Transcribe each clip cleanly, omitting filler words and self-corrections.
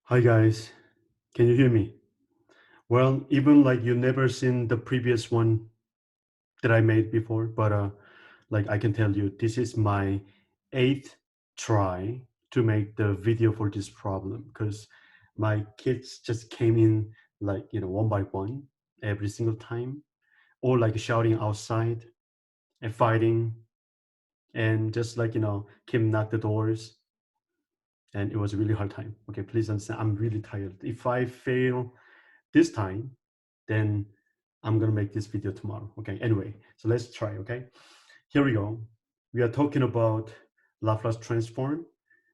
Hi guys, can you hear me? Well, even like you never seen the previous one that I made before, but like I can tell you, this is my 8th try to make the video for this problem because my kids just came in like one by one every single time, or like shouting outside and fighting and just like came knock the doors, and it was a really hard time. Okay, please understand, I'm really tired. If I fail this time, then I'm gonna make this video tomorrow. Okay, anyway, so let's try. Okay, here we go. We are talking about Laplace transform.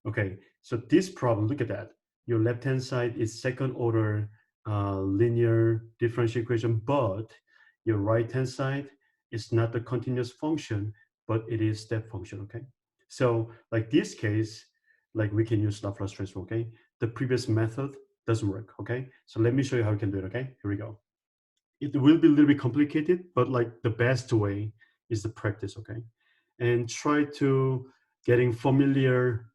Okay, so this problem, look at that. Your left hand side is second order linear differential equation, but your right hand side is not the continuous function, but it is step function. Okay, so like this case, like we can use Laplace transform. Okay, the previous method doesn't work. Okay, so let me show you how we can do it. Okay, here we go. It will be a little bit complicated, but like the best way is the practice. Okay, and try to getting familiar.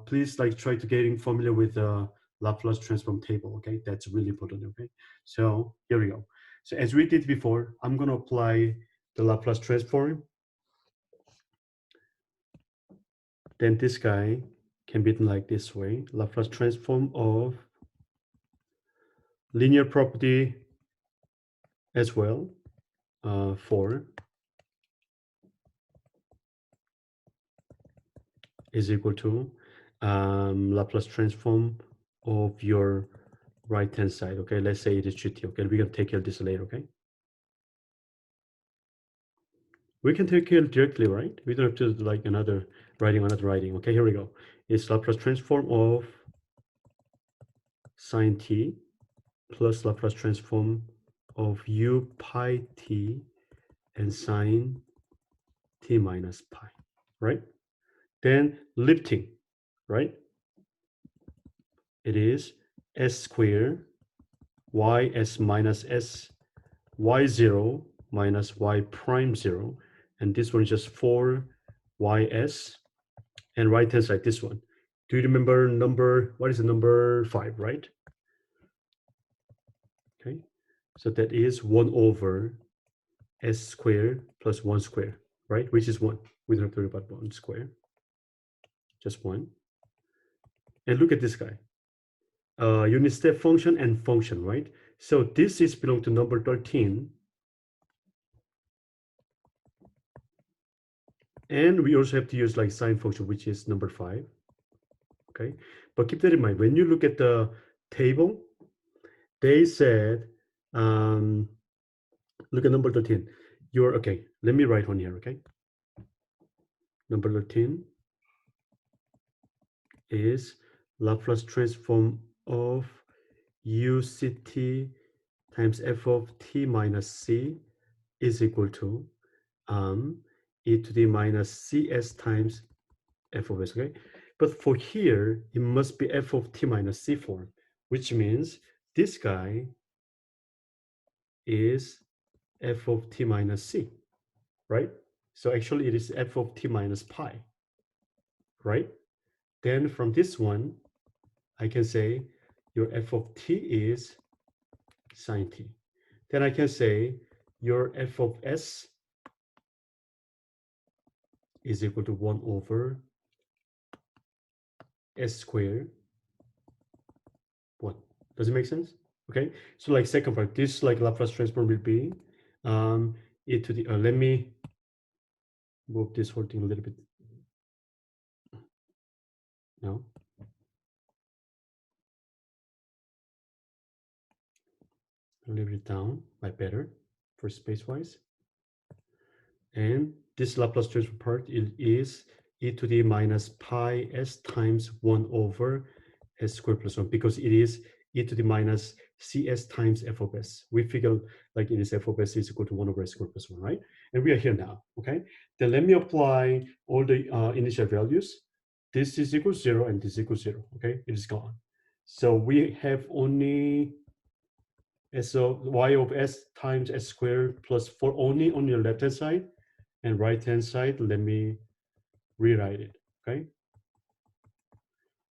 Please like try to getting familiar with the Laplace transform table. Okay, that's really important. Okay, so here we go. So as we did before, I'm going to apply the Laplace transform. Then this guy can be written like this way: Laplace transform of linear property as well for is equal to Laplace transform of your right hand side. Okay, let's say it is GT. Okay, we're gonna take care of this later. Okay, we can take care directly, right? We don't have to like another writing. Okay, here we go. It's Laplace transform of sine t plus Laplace transform of u pi t and sine t minus pi, right? Then lifting, right? It is s squared ys minus s y0 minus y prime 0, and this one is just 4ys, and right hand side this one. Do you remember number, what is the number 5, right? Okay, so that is 1 over s squared plus 1 squared, right? Which is 1. We don't have to worry about 1 square, just 1. And look at this guy. Unit step function and function, right? So this is belong to number 13. And we also have to use like sine function, which is number 5. Okay, but keep that in mind. When you look at the table, they said, look at number 13. You're, okay, let me write one here, okay? Number 13 is Laplace transform of uct times f of t minus c is equal to e to the minus cs times f of s, okay? But for here, it must be f of t minus c form, which means this guy is f of t minus c, right? So actually it is f of t minus pi, right? Then from this one, I can say your f of t is sine t. Then I can say your f of s is equal to 1 over s squared 1. Does it make sense? Okay, so like second part, this like Laplace transform will be e to the, let me move this whole thing a little bit. No. A little bit down, by better for space-wise. And this Laplace transform part is e to the minus pi s times 1 over s squared plus 1, because it is e to the minus cs times f of s. We figure like it is f of s is equal to 1 over s squared plus 1, right? And we are here now, okay? Then let me apply all the initial values. This is equal to 0 and this is equal to 0, okay? It is gone. So we have only s of y of s times s squared plus 4 only on your left hand side, and right hand side, let me rewrite it, okay?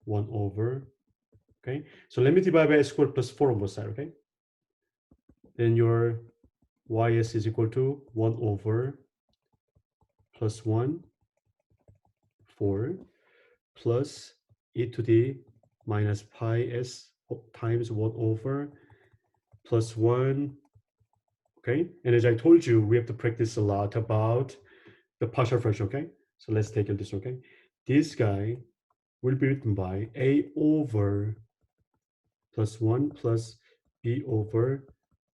1 over, Okay, so let me divide by s squared plus 4 on both sides, okay? Then your ys is equal to 1 over plus 1, 4, plus e to the minus pi s times 1 over plus 1, okay? And as I told you, we have to practice a lot about the partial fraction, okay? So let's take this, okay? This guy will be written by a over plus 1 plus b over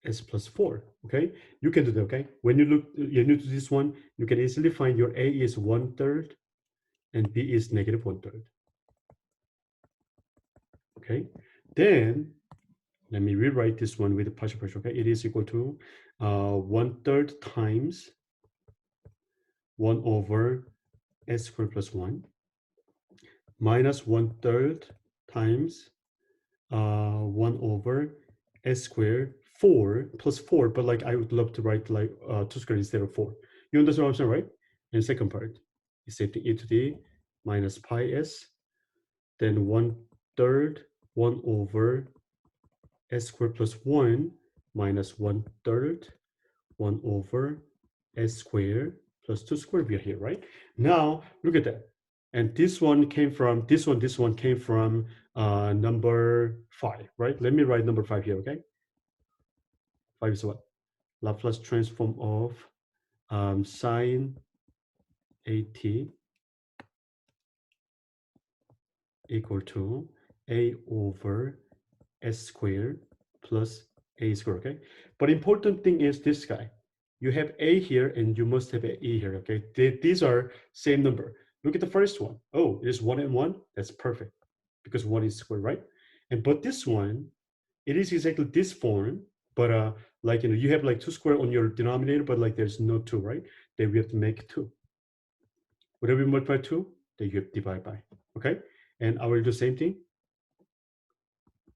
s plus 4, okay? You can do that, okay? When you do this one, you can easily find your a is 1/3 and b is negative 1/3, okay? Then let me rewrite this one with the partial fraction, okay? It is equal to 1/3 times 1 over s squared plus 1 minus 1/3 times 1 over s squared 4 plus 4, but like I would love to write like 2 squared instead of 4. You understand what I'm saying, right? And the second part is same thing, e to the minus pi s, then 1/3 1 over s squared plus 1 minus 1/3 1 over s squared plus 2 squared. We are here, right? Now look at that. And this one came from this one came from number 5, right? Let me write number 5 here, okay? 5 is what? Laplace transform of sine at equal to a over s squared plus a squared, okay? But important thing is this guy. You have a here and you must have a e here, okay? These are same number. Look at the first one. Oh, it is 1 and 1. That's perfect because 1 is square, right? And but this one, it is exactly this form, but like you have like 2 square on your denominator, but like there's no 2, right? Then we have to make 2. Whatever you multiply 2, then you have to divide by, okay? And I will do the same thing.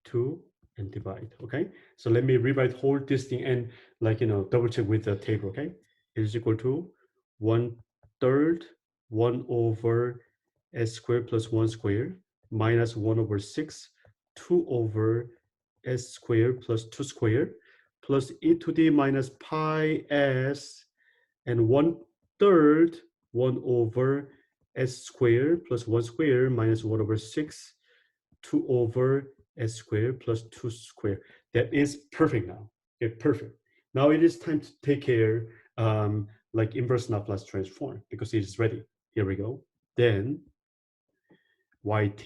2 and divide, okay? So let me rewrite whole this thing and like, double check with the table, okay? It is equal to 1/3 1 over s squared plus 1 squared minus 1 over 6 2 over s squared plus 2 squared plus e to the minus pi s and 1/3 1 over s squared plus 1 squared minus 1 over 6 2 over s squared plus 2 squared. That is perfect now. Okay, perfect. Now it is time to take care like inverse Laplace transform because it is ready. Here we go. Then yt,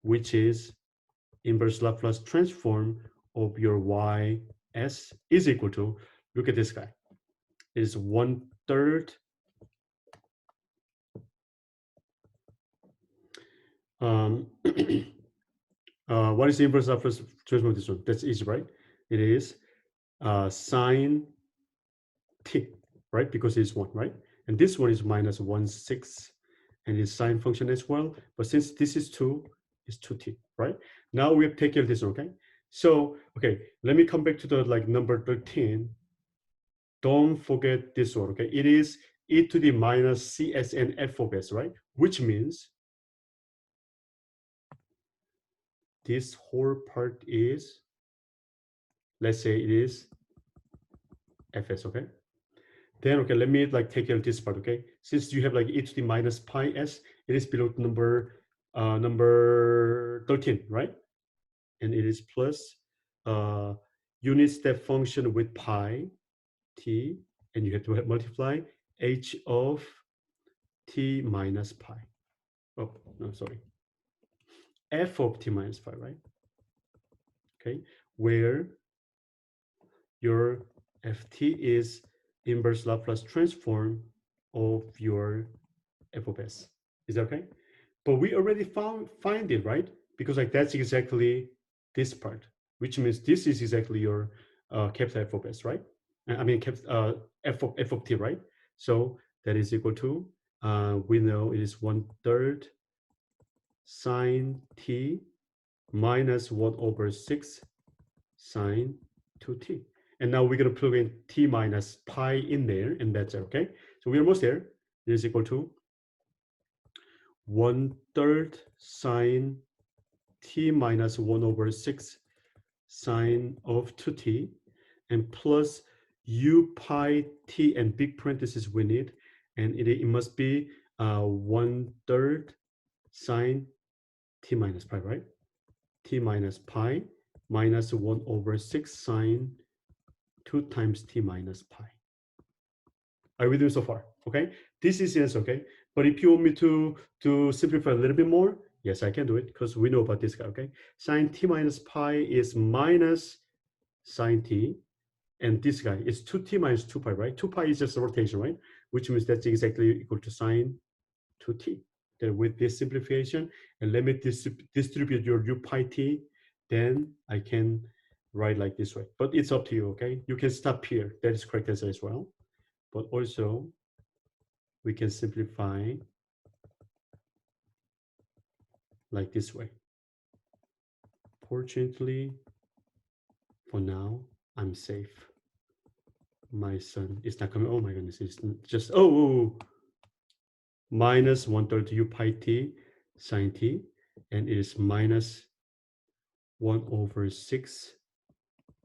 which is inverse Laplace transform of your ys is equal to, look at this guy, is 1/3 what is the inverse Laplace transform of this one? That's easy, right? It is sine t, right? Because it's 1, right? And this one is minus 1/6 and it's sine function as well. But since this is 2, it's 2t, right? Now we have to take care of this, okay? So, okay, let me come back to the like number 13. Don't forget this one, okay? It is e to the minus csn f of s, right? Which means this whole part is, let's say it is fs, okay? Then, okay, let me like take care of this part, okay? Since you have like e to the minus pi s, it is below number 13, right? And it is plus unit step function with pi t, and you have to multiply h of t minus pi. Oh, no, sorry. F of t minus pi, right? Okay, where your ft is inverse Laplace transform of your f of s. Is that okay? But we already find it, right? Because like that's exactly this part, which means this is exactly your capital f of s, right? I mean f of t, right? So that is equal to we know it is 1/3 sine t minus 1 over 6 sine 2t. And now we're going to plug in t minus pi in there, and that's it, okay? So we're almost there. It is equal to 1/3 sine t minus 1 over 6 sine of 2t, and plus u pi t, and big parentheses we need, and it must be 1/3 sine t minus pi, right? T minus pi minus 1 over 6 sine 2 times t minus pi. Are we doing so far? Okay, this is yes, okay. But if you want me to simplify a little bit more, yes, I can do it because we know about this guy. Okay, sine t minus pi is minus sine t, and this guy is 2t minus 2 pi, right? 2 pi is just a rotation, right? Which means that's exactly equal to sine 2t. Then with this simplification, and let me distribute your u pi t, then I can write like this way. But it's up to you, okay? You can stop here. That is correct answer as well. But also, we can simplify like this way. Fortunately, for now, I'm safe. My son is not coming. Oh my goodness, it's just, minus 1/3 u pi t sine t, and it is minus 1 over 6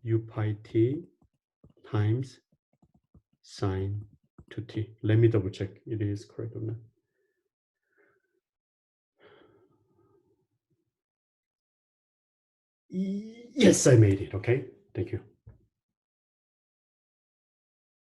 u pi t times sine 2t. Let me double check it is correct or not. Yes, I made it. Okay, thank you.